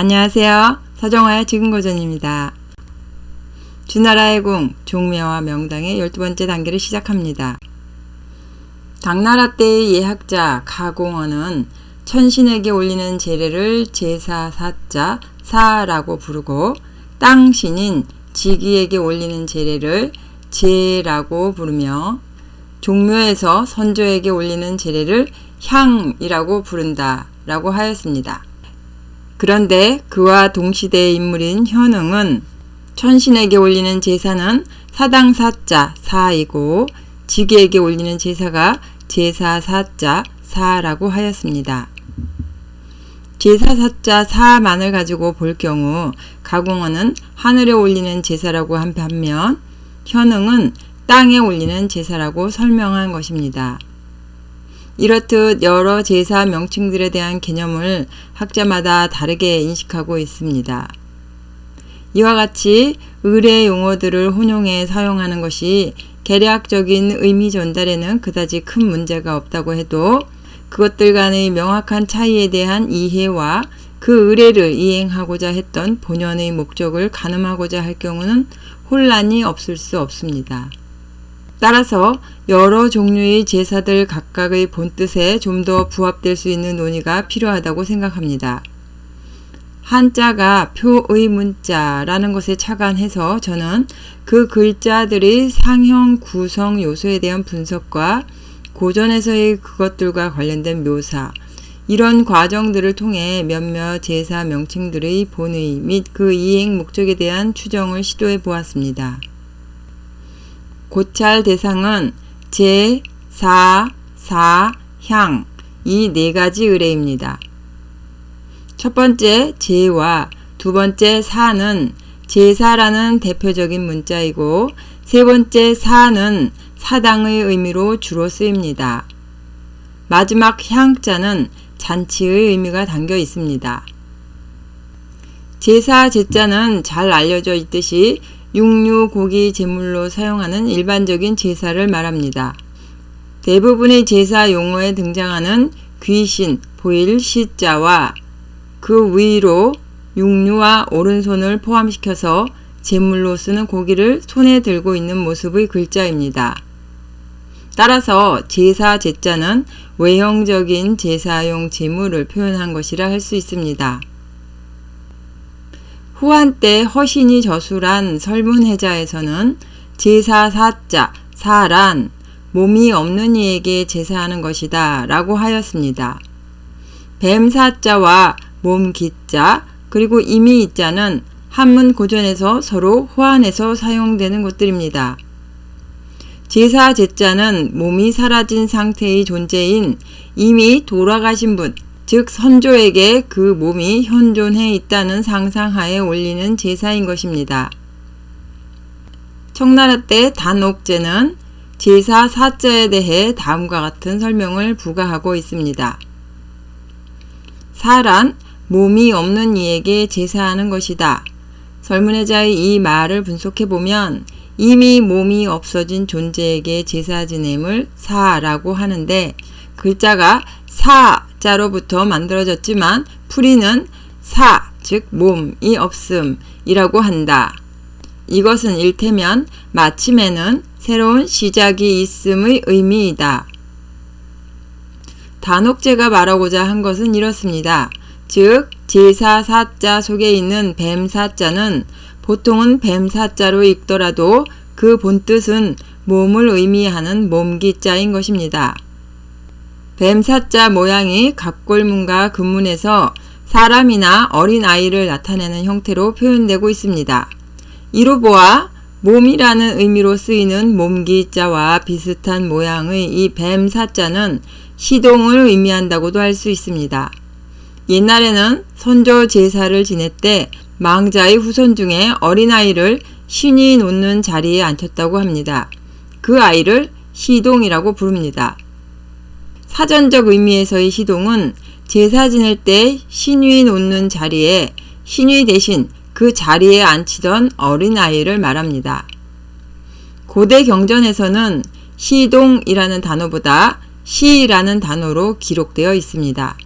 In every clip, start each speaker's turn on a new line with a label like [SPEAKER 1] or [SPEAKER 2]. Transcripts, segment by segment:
[SPEAKER 1] 안녕하세요. 서정화의 지금고전입니다. 주나라의 궁, 종묘와 명당의 12번째 단계를 시작합니다. 당나라 때의 예학자 가공원은 천신에게 올리는 제례를 제사사자 사라고 부르고 땅신인 지기에게 올리는 제례를 제라고 부르며 종묘에서 선조에게 올리는 제례를 향이라고 부른다 라고 하였습니다. 그런데 그와 동시대의 인물인 현응은 천신에게 올리는 제사는 사당사자 사이고 지기에게 올리는 제사가 제사사자 사라고 하였습니다. 제사사자 사만을 가지고 볼 경우 가공원은 하늘에 올리는 제사라고 한 반면 현응은 땅에 올리는 제사라고 설명한 것입니다. 이렇듯 여러 제사 명칭들에 대한 개념을 학자마다 다르게 인식하고 있습니다. 이와 같이 의례 용어들을 혼용해 사용하는 것이 계략적인 의미 전달에는 그다지 큰 문제가 없다고 해도 그것들 간의 명확한 차이에 대한 이해와 그 의례를 이행하고자 했던 본연의 목적을 가늠하고자 할 경우는 혼란이 없을 수 없습니다. 따라서 여러 종류의 제사들 각각의 본뜻에 좀 더 부합될 수 있는 논의가 필요하다고 생각합니다. 한자가 표의 문자라는 것에 착안해서 저는 그 글자들의 상형 구성 요소에 대한 분석과 고전에서의 그것들과 관련된 묘사, 이런 과정들을 통해 몇몇 제사 명칭들의 본의 및 그 이행 목적에 대한 추정을 시도해 보았습니다. 고찰 대상은 제, 사, 향, 이 네 가지 의례입니다. 첫 번째 제와 두 번째 사는 제사라는 대표적인 문자이고 세 번째 사는 사당의 의미로 주로 쓰입니다. 마지막 향자는 잔치의 의미가 담겨 있습니다. 제사 제자는 잘 알려져 있듯이 육류, 고기, 제물로 사용하는 일반적인 제사를 말합니다. 대부분의 제사 용어에 등장하는 귀신, 보일, 시자와 그 위로 육류와 오른손을 포함시켜서 제물로 쓰는 고기를 손에 들고 있는 모습의 글자입니다. 따라서 제사 제자는 외형적인 제사용 제물을 표현한 것이라 할 수 있습니다. 후한 때 허신이 저술한 설문해자에서는 제사사자, 사란, 몸이 없는 이에게 제사하는 것이다 라고 하였습니다. 뱀사자와 몸기자 그리고 이미이자는 한문 고전에서 서로 호환해서 사용되는 것들입니다. 제사 제자는 몸이 사라진 상태의 존재인 이미 돌아가신 분, 즉 선조에게 그 몸이 현존해 있다는 상상하에 올리는 제사인 것입니다. 청나라 때 단옥제는 제사 사자에 대해 다음과 같은 설명을 부가하고 있습니다. 사란, 몸이 없는 이에게 제사하는 것이다. 설문해자의 이 말을 분석해보면 이미 몸이 없어진 존재에게 제사 지냄을 사라고 하는데 글자가 사자로부터 만들어졌지만 풀이는 사, 즉 몸이 없음이라고 한다. 이것은 일테면 마침에는 새로운 시작이 있음의 의미이다. 단옥제가 말하고자 한 것은 이렇습니다. 즉 제사 사자 속에 있는 뱀사자는 보통은 뱀사자로 읽더라도 그 본뜻은 몸을 의미하는 몸기자인 것입니다. 뱀사자 모양이 갑골문과 금문에서 사람이나 어린아이를 나타내는 형태로 표현되고 있습니다. 이로 보아 몸이라는 의미로 쓰이는 몸기자와 비슷한 모양의 이 뱀사자는 시동을 의미한다고도 할 수 있습니다. 옛날에는 선조 제사를 지낼 때 망자의 후손 중에 어린아이를 신이 놓는 자리에 앉혔다고 합니다. 그 아이를 시동이라고 부릅니다. 사전적 의미에서의 시동은 제사 지낼 때 신이 놓는 자리에 신이 대신 그 자리에 앉히던 어린아이를 말합니다. 고대 경전에서는 시동이라는 단어보다 시라는 단어로 기록되어 있습니다.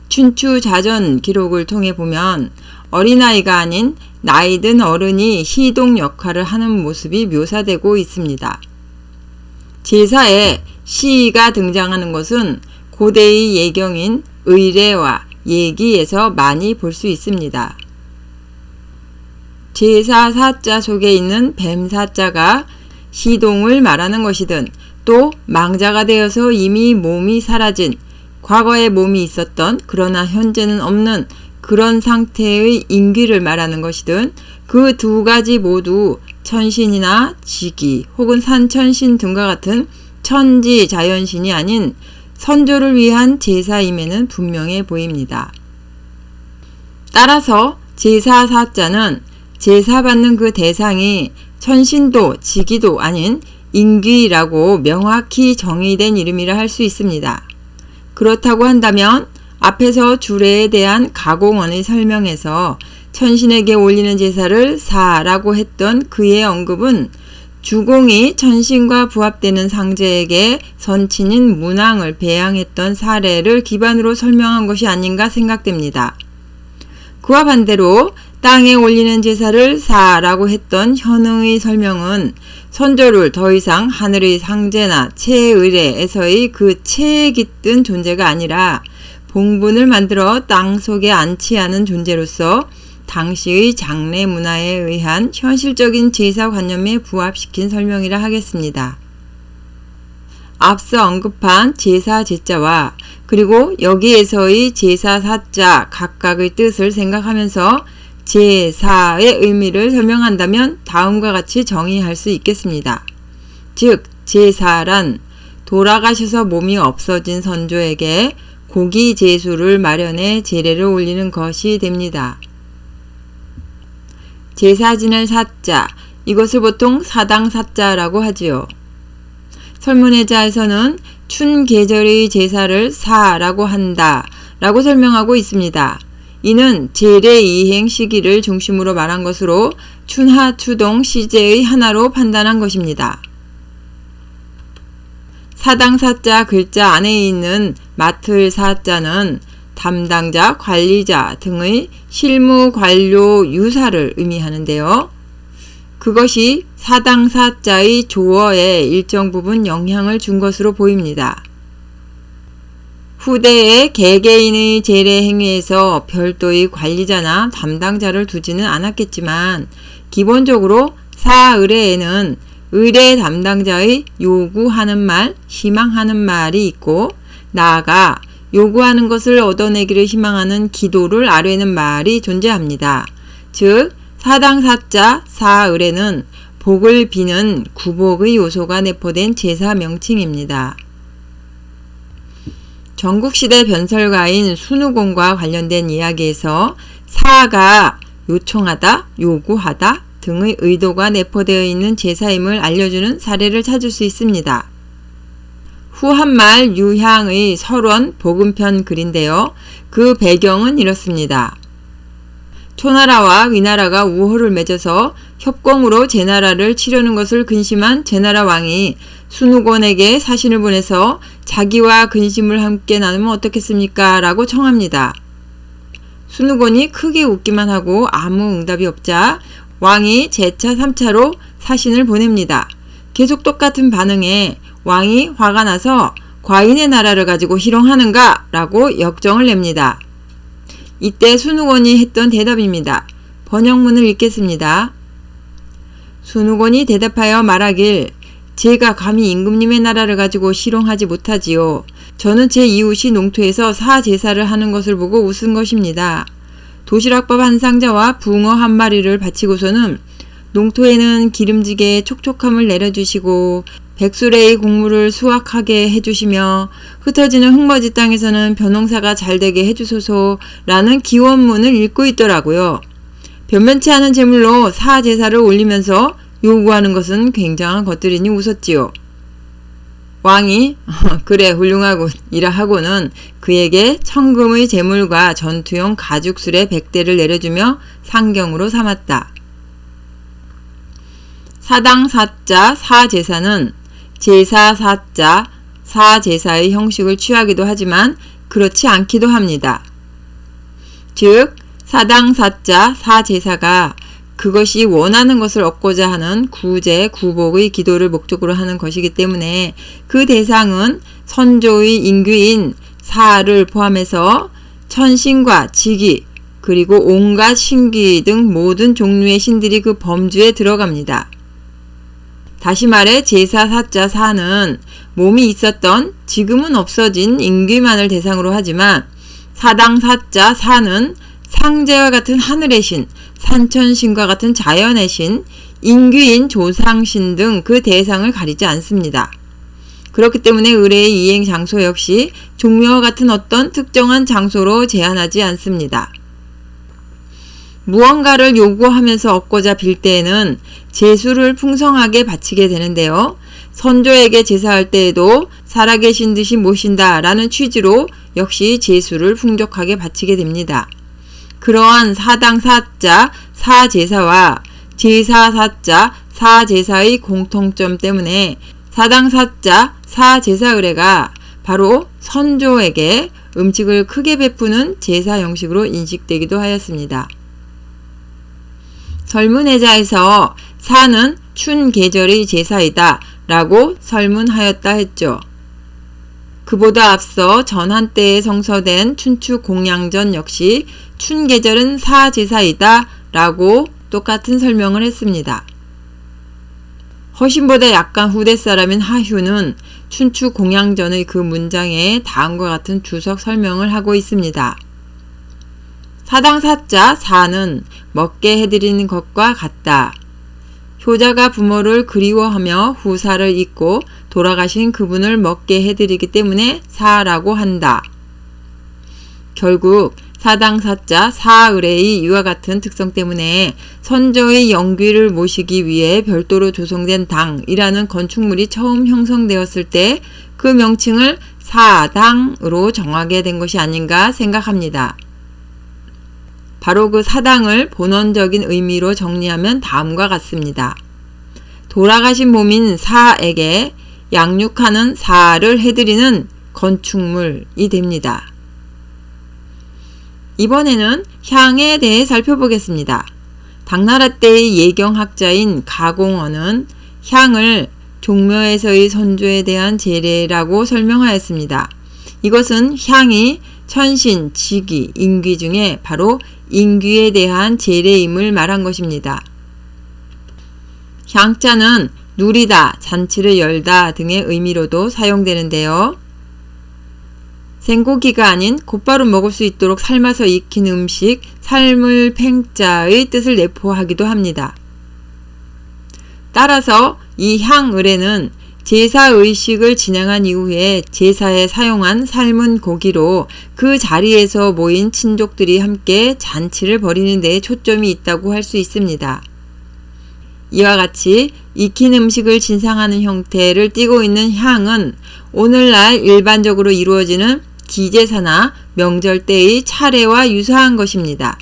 [SPEAKER 1] 춘추자전 기록을 통해 보면 어린아이가 아닌 나이 든 어른이 시동 역할을 하는 모습이 묘사되고 있습니다. 제사에 시가 등장하는 것은 고대의 예경인 의례와 예기에서 많이 볼 수 있습니다. 제사 사자 속에 있는 뱀 사자가 시동을 말하는 것이든 또 망자가 되어서 이미 몸이 사라진 과거에 몸이 있었던 그러나 현재는 없는 그런 상태의 인귀를 말하는 것이든 그 두 가지 모두 천신이나 지기 혹은 산천신 등과 같은 천지 자연신이 아닌 선조를 위한 제사임에는 분명해 보입니다. 따라서 제사 사자는 제사받는 그 대상이 천신도 지기도 아닌 인귀라고 명확히 정의된 이름이라 할 수 있습니다. 그렇다고 한다면 앞에서 주례에 대한 가공원의 설명에서 천신에게 올리는 제사를 사라고 했던 그의 언급은 주공이 천신과 부합되는 상제에게 선친인 문왕을 배양했던 사례를 기반으로 설명한 것이 아닌가 생각됩니다. 그와 반대로 땅에 올리는 제사를 사라고 했던 현흥의 설명은 선조를 더 이상 하늘의 상제나 체의례에서의 그 체에 깃든 존재가 아니라 봉분을 만들어 땅 속에 안치하는 존재로서 당시의 장례 문화에 의한 현실적인 제사관념에 부합시킨 설명이라 하겠습니다. 앞서 언급한 제사 제자와 그리고 여기에서의 제사 사자 각각의 뜻을 생각하면서 제사의 의미를 설명한다면 다음과 같이 정의할 수 있겠습니다. 즉 제사란 돌아가셔서 몸이 없어진 선조에게 고기 제수를 마련해 제례를 올리는 것이 됩니다. 제사 지낼 사자, 이것을 보통 사당 사자라고 하지요. 설문해자에서는 춘 계절의 제사를 사라고 한다 라고 설명하고 있습니다. 이는 제례 이행 시기를 중심으로 말한 것으로 춘하 추동 시제의 하나로 판단한 것입니다. 사당 사자 글자 안에 있는 맡을 사자는 담당자, 관리자 등의 실무, 관료, 유사를 의미하는데요. 그것이 사당 사자의 조어에 일정 부분 영향을 준 것으로 보입니다. 후대의 개개인의 제례 행위에서 별도의 관리자나 담당자를 두지는 않았겠지만 기본적으로 사의례에는 의례 담당자의 요구하는 말, 희망하는 말이 있고 나아가 요구하는 것을 얻어내기를 희망하는 기도를 아뢰는 말이 존재합니다. 즉 사당 사자 사의례는 복을 비는 구복의 요소가 내포된 제사 명칭입니다. 전국시대 변설가인 순우공과 관련된 이야기에서 사가 요청하다, 요구하다 등의 의도가 내포되어 있는 제사임을 알려주는 사례를 찾을 수 있습니다. 후한말 유향의 설원 복음편 글인데요. 그 배경은 이렇습니다. 초나라와 위나라가 우호를 맺어서 협공으로 제나라를 치려는 것을 근심한 제나라 왕이 순우곤에게 사신을 보내서 자기와 근심을 함께 나누면 어떻겠습니까? 라고 청합니다. 순우곤이 크게 웃기만 하고 아무 응답이 없자 왕이 제차 3차로 사신을 보냅니다. 계속 똑같은 반응에 왕이 화가 나서 과인의 나라를 가지고 희롱하는가? 라고 역정을 냅니다. 이때 순우곤이 했던 대답입니다. 번역문을 읽겠습니다. 순우곤이 대답하여 말하길 제가 감히 임금님의 나라를 가지고 희롱하지 못하지요. 저는 제 이웃이 농토에서 사제사를 하는 것을 보고 웃은 것입니다. 도시락밥 한 상자와 붕어 한 마리를 바치고서는 농토에는 기름지게 촉촉함을 내려주시고 백수레의 곡물을 수확하게 해주시며 흩어지는 흙먼지 땅에서는 벼농사가 잘되게 해주소서라는 기원문을 읽고 있더라고요. 변변치 않은 제물로 사제사를 올리면서 요구하는 것은 굉장한 것들이니 웃었지요. 왕이 그래 훌륭하군 이라 하고는 그에게 천금의 제물과 전투용 가죽술의 100대를 내려주며 상경으로 삼았다. 사당 사자 사제사는 제사 사자 사제사의 형식을 취하기도 하지만 그렇지 않기도 합니다. 즉 사당 사자 사제사가 그것이 원하는 것을 얻고자 하는 구제 구복의 기도를 목적으로 하는 것이기 때문에 그 대상은 선조의 인귀인 사를 포함해서 천신과 지기 그리고 온갖 신기 등 모든 종류의 신들이 그 범주에 들어갑니다. 다시 말해 제사 사자 사는 몸이 있었던 지금은 없어진 인귀만을 대상으로 하지만 사당 사자 사는 상제와 같은 하늘의 신, 산천신과 같은 자연의 신, 인귀인 조상신 등 그 대상을 가리지 않습니다. 그렇기 때문에 의례의 이행 장소 역시 종묘와 같은 어떤 특정한 장소로 제한하지 않습니다. 무언가를 요구하면서 얻고자 빌 때에는 제수를 풍성하게 바치게 되는데요. 선조에게 제사할 때에도 살아계신 듯이 모신다 라는 취지로 역시 제수를 풍족하게 바치게 됩니다. 그러한 사당 사자 사제사와 제사 사자 사제사의 공통점 때문에 사당 사자 사제사 의례가 바로 선조에게 음식을 크게 베푸는 제사 형식으로 인식되기도 하였습니다. 설문해자에서 사는 춘 계절의 제사이다 라고 설문하였다 했죠. 그보다 앞서 전한 때에 성서된 춘추 공양전 역시 춘 계절은 사제사이다 라고 똑같은 설명을 했습니다. 허신보다 약간 후대 사람인 하휴는 춘추 공양전의 그 문장에 다음과 같은 주석 설명을 하고 있습니다. 사당 사자 사는 먹게 해드리는 것과 같다. 효자가 부모를 그리워하며 후사를 잊고 돌아가신 그분을 먹게 해드리기 때문에 사라고 한다. 결국 사당 사자 사의례의 이와 같은 특성 때문에 선조의 영귀를 모시기 위해 별도로 조성된 당이라는 건축물이 처음 형성되었을 때 그 명칭을 사당으로 정하게 된 것이 아닌가 생각합니다. 바로 그 사당을 본원적인 의미로 정리하면 다음과 같습니다. 돌아가신 몸인 사에게 양육하는 사를 해드리는 건축물이 됩니다. 이번에는 향에 대해 살펴보겠습니다. 당나라 때의 예경학자인 가공원은 향을 종묘에서의 선조에 대한 제례라고 설명하였습니다. 이것은 향이 천신, 지기, 인귀 중에 바로 인귀에 대한 제례임을 말한 것입니다. 향자는 누리다, 잔치를 열다 등의 의미로도 사용되는데요. 생고기가 아닌 곧바로 먹을 수 있도록 삶아서 익힌 음식, 삶을 팽자의 뜻을 내포하기도 합니다. 따라서 이 향의례는 제사의식을 진행한 이후에 제사에 사용한 삶은 고기로 그 자리에서 모인 친족들이 함께 잔치를 벌이는 데에 초점이 있다고 할 수 있습니다. 이와 같이 익힌 음식을 진상하는 형태를 띠고 있는 향은 오늘날 일반적으로 이루어지는 기제사나 명절 때의 차례와 유사한 것입니다.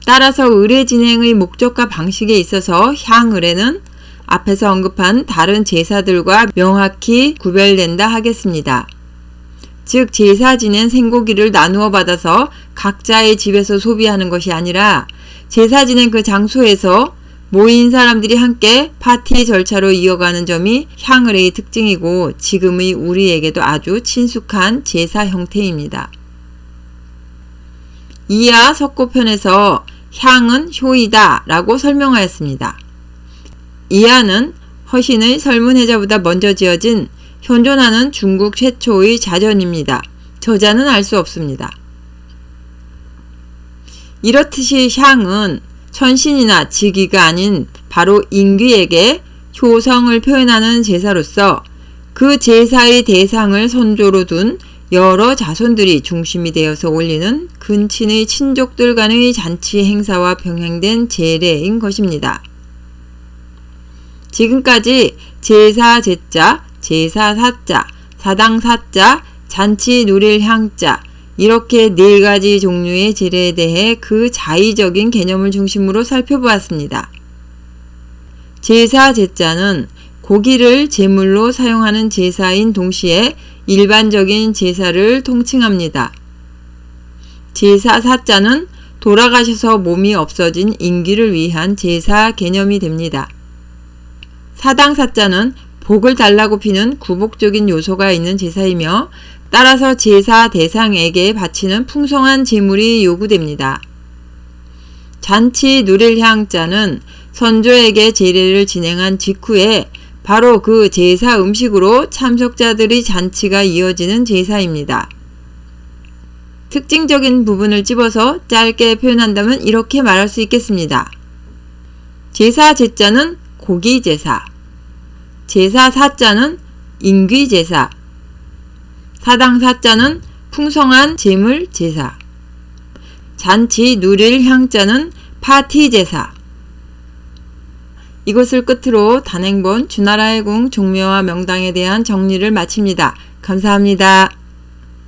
[SPEAKER 1] 따라서 의례 진행의 목적과 방식에 있어서 향의례는 앞에서 언급한 다른 제사들과 명확히 구별된다 하겠습니다. 즉 제사 지낸 생고기를 나누어 받아서 각자의 집에서 소비하는 것이 아니라 제사 지낸 그 장소에서 모인 사람들이 함께 파티 절차로 이어가는 점이 향의례의 특징이고 지금의 우리에게도 아주 친숙한 제사 형태입니다. 이하 석고편에서 향은 효이다 라고 설명하였습니다. 이하는 허신의 설문해자보다 먼저 지어진 현존하는 중국 최초의 자전입니다. 저자는 알 수 없습니다. 이렇듯이 향은 천신이나 지기가 아닌 바로 인귀에게 효성을 표현하는 제사로서 그 제사의 대상을 선조로 둔 여러 자손들이 중심이 되어서 올리는 근친의 친족들 간의 잔치 행사와 병행된 제례인 것입니다. 지금까지 제사 제자, 제사 사자, 사당 사자, 잔치 누릴 향자 이렇게 네 가지 종류의 제례에 대해 그 자의적인 개념을 중심으로 살펴보았습니다. 제사 제자는 고기를 제물로 사용하는 제사인 동시에 일반적인 제사를 통칭합니다. 제사 사자는 돌아가셔서 몸이 없어진 인귀를 위한 제사 개념이 됩니다. 사당 사자는 복을 달라고 피는 구복적인 요소가 있는 제사이며 따라서 제사 대상에게 바치는 풍성한 제물이 요구됩니다. 잔치 누릴 향자는 선조에게 제례를 진행한 직후에 바로 그 제사 음식으로 참석자들의 잔치가 이어지는 제사입니다. 특징적인 부분을 집어서 짧게 표현한다면 이렇게 말할 수 있겠습니다. 제사 제자는 고기 제사, 제사 사자는 인귀 제사, 사당 사자는 풍성한 제물 제사, 잔치 누릴 향자는 파티 제사. 이것을 끝으로 단행본 주나라의 궁 종묘와 명당에 대한 정리를 마칩니다. 감사합니다.